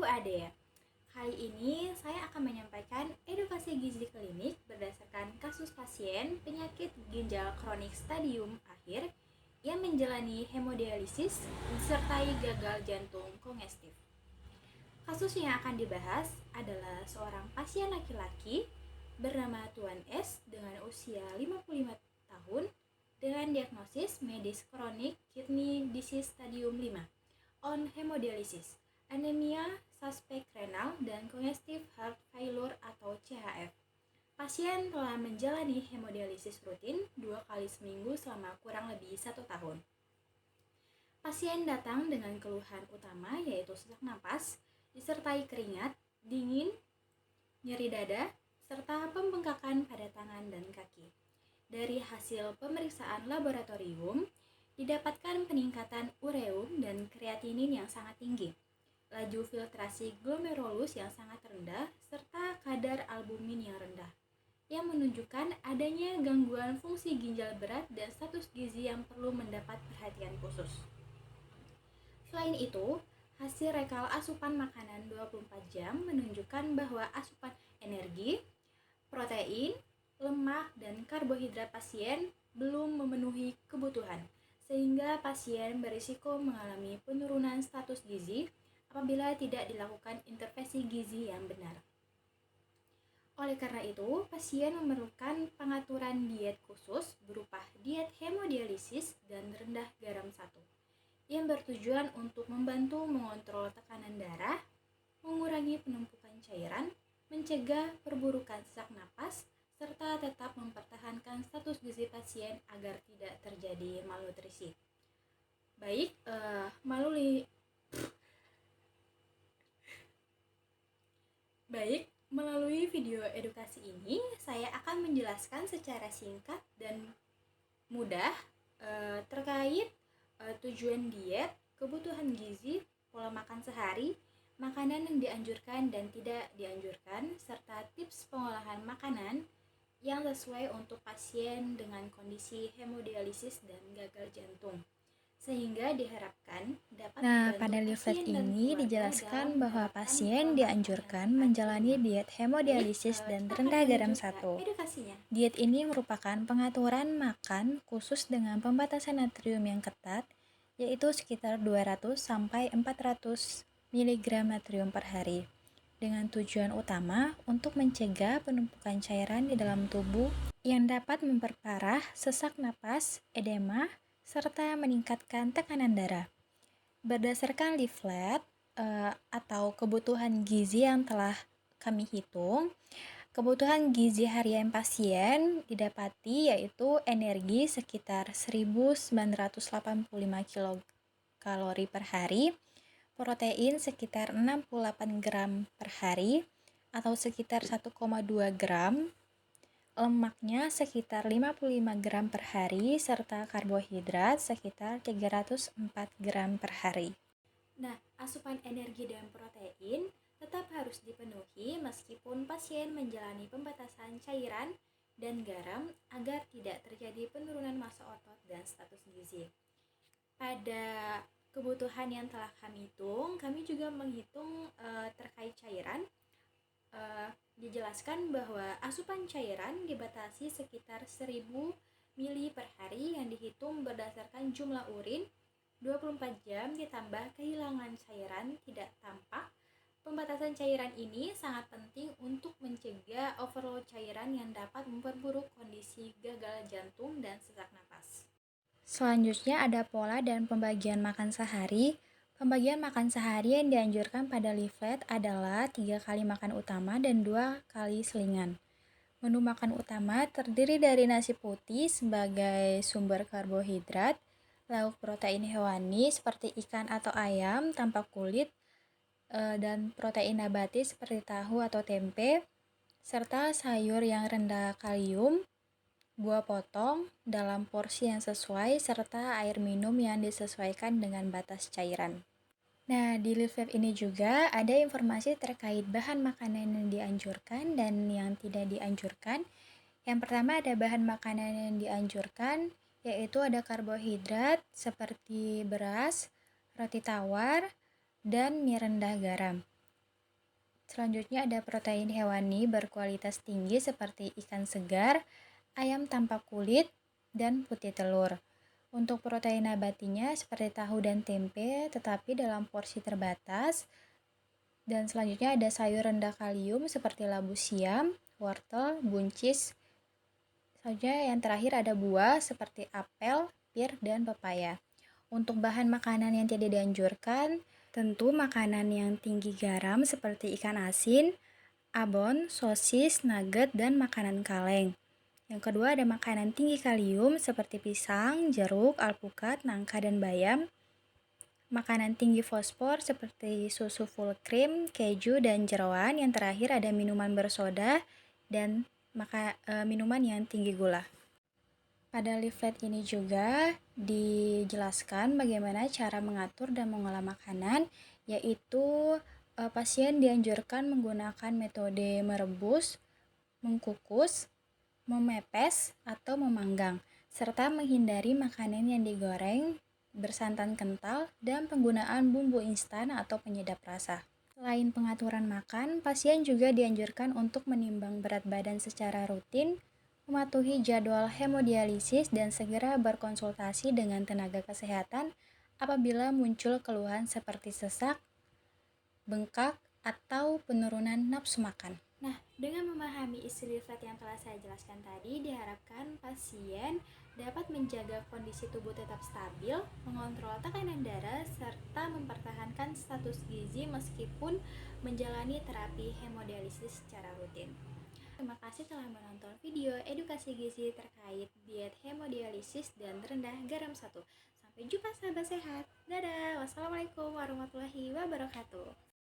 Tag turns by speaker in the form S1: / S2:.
S1: ada ya. Kali ini saya akan menyampaikan edukasi gizi klinik berdasarkan kasus pasien penyakit ginjal kronik stadium akhir yang menjalani hemodialisis disertai gagal jantung kongestif. Kasus yang akan dibahas adalah seorang pasien laki-laki bernama Tuan S dengan usia 55 tahun dengan diagnosis medis kronik kidney disease stadium 5 on hemodialisis, anemia, suspek renal, dan congestive heart failure atau CHF. Pasien telah menjalani hemodialisis rutin 2 kali seminggu selama kurang lebih 1 tahun. Pasien datang dengan keluhan utama yaitu sesak napas, disertai keringat, dingin, nyeri dada, serta pembengkakan pada tangan dan kaki. Dari hasil pemeriksaan laboratorium, didapatkan peningkatan ureum dan kreatinin yang sangat tinggi, laju filtrasi glomerulus yang sangat rendah, serta kadar albumin yang rendah, yang menunjukkan adanya gangguan fungsi ginjal berat dan status gizi yang perlu mendapat perhatian khusus. Selain itu, hasil rekal asupan makanan 24 jam menunjukkan bahwa asupan energi, protein, lemak, dan karbohidrat pasien belum memenuhi kebutuhan, sehingga pasien berisiko mengalami penurunan status gizi apabila tidak dilakukan intervensi gizi yang benar. Oleh karena itu, pasien memerlukan pengaturan diet khusus berupa diet hemodialisis dan rendah garam 1, yang bertujuan untuk membantu mengontrol tekanan darah, mengurangi penumpukan cairan, mencegah perburukan sesak napas, serta tetap mempertahankan status gizi pasien agar tidak terjadi malnutrisi. Melalui video edukasi ini, saya akan menjelaskan secara singkat dan mudah terkait tujuan diet, kebutuhan gizi, pola makan sehari, makanan yang dianjurkan dan tidak dianjurkan, serta tips pengolahan makanan yang sesuai untuk pasien dengan kondisi hemodialisis dan gagal jantung, sehingga diharapkan dapat membantu
S2: Pada leaflet
S1: pasien dan
S2: ini
S1: keluarga
S2: dijelaskan
S1: dalam
S2: bahwa
S1: menerapkan
S2: pasien
S1: pola
S2: dianjurkan
S1: makanan
S2: menjalani
S1: sehat.
S2: diet hemodialisis dan
S1: Kita
S2: rendah
S1: akan
S2: garam
S1: lanjut ke
S2: 1.
S1: edukasinya.
S2: Diet ini merupakan pengaturan makan khusus dengan pembatasan natrium yang ketat, yaitu sekitar 200 sampai 400 mg natrium per hari, dengan tujuan utama untuk mencegah penumpukan cairan di dalam tubuh yang dapat memperparah sesak napas, edema, serta meningkatkan tekanan darah. Berdasarkan leaflet atau kebutuhan gizi yang telah kami hitung, kebutuhan gizi harian pasien didapati yaitu energi sekitar 1985 kilokalori per hari, protein sekitar 68 gram per hari atau sekitar 1,2 gram, lemaknya sekitar 55 gram per hari, serta karbohidrat sekitar 304 gram per hari.
S1: Asupan energi dan protein tetap harus dipenuhi meskipun pasien menjalani pembatasan cairan dan garam agar tidak terjadi penurunan massa otot dan status gizi. Pada kebutuhan yang telah kami hitung, kami juga menghitung terkait cairan. Dijelaskan bahwa asupan cairan dibatasi sekitar 1000 ml per hari yang dihitung berdasarkan jumlah urin 24 jam ditambah kehilangan cairan tidak tampak. Pembatasan cairan ini sangat penting untuk mencegah overload cairan yang dapat memperburuk kondisi gagal jantung dan sesak napas.
S2: Selanjutnya ada pola dan pembagian makan sehari. Pembagian makan sehari yang dianjurkan pada leaflet adalah 3 kali makan utama dan 2 kali selingan. Menu makan utama terdiri dari nasi putih sebagai sumber karbohidrat, lauk protein hewani seperti ikan atau ayam tanpa kulit, dan protein nabati seperti tahu atau tempe, serta sayur yang rendah kalium, buah potong dalam porsi yang sesuai, serta air minum yang disesuaikan dengan batas cairan. Di leaflet ini juga ada informasi terkait bahan makanan yang dianjurkan dan yang tidak dianjurkan. Yang pertama ada bahan makanan yang dianjurkan, yaitu ada karbohidrat seperti beras, roti tawar, dan mie rendah garam. Selanjutnya ada protein hewani berkualitas tinggi seperti ikan segar, ayam tanpa kulit, dan putih telur. Untuk protein nabatinya seperti tahu dan tempe, tetapi dalam porsi terbatas. Dan selanjutnya ada sayur rendah kalium seperti labu siam, wortel, buncis. Selanjutnya yang terakhir ada buah seperti apel, pir, dan pepaya. Untuk bahan makanan yang tidak dianjurkan, tentu makanan yang tinggi garam seperti ikan asin, abon, sosis, nugget, dan makanan kaleng. Yang kedua ada makanan tinggi kalium seperti pisang, jeruk, alpukat, nangka, dan bayam. Makanan tinggi fosfor seperti susu full cream, keju, dan jeroan. Yang terakhir ada minuman bersoda dan minuman yang tinggi gula. Pada leaflet ini juga dijelaskan bagaimana cara mengatur dan mengolah makanan, yaitu pasien dianjurkan menggunakan metode merebus, mengkukus, memepes, atau memanggang, serta menghindari makanan yang digoreng, bersantan kental, dan penggunaan bumbu instan atau penyedap rasa. Selain pengaturan makan, pasien juga dianjurkan untuk menimbang berat badan secara rutin, mematuhi jadwal hemodialisis, dan segera berkonsultasi dengan tenaga kesehatan apabila muncul keluhan seperti sesak, bengkak, atau penurunan nafsu makan.
S1: Nah, dengan memahami isi leaflet yang telah saya jelaskan tadi, diharapkan pasien dapat menjaga kondisi tubuh tetap stabil, mengontrol tekanan darah, serta mempertahankan status gizi meskipun menjalani terapi hemodialisis secara rutin. Terima kasih telah menonton video edukasi gizi terkait diet hemodialisis dan rendah garam 1. Sampai jumpa sahabat sehat. Dadah. Wassalamualaikum warahmatullahi wabarakatuh.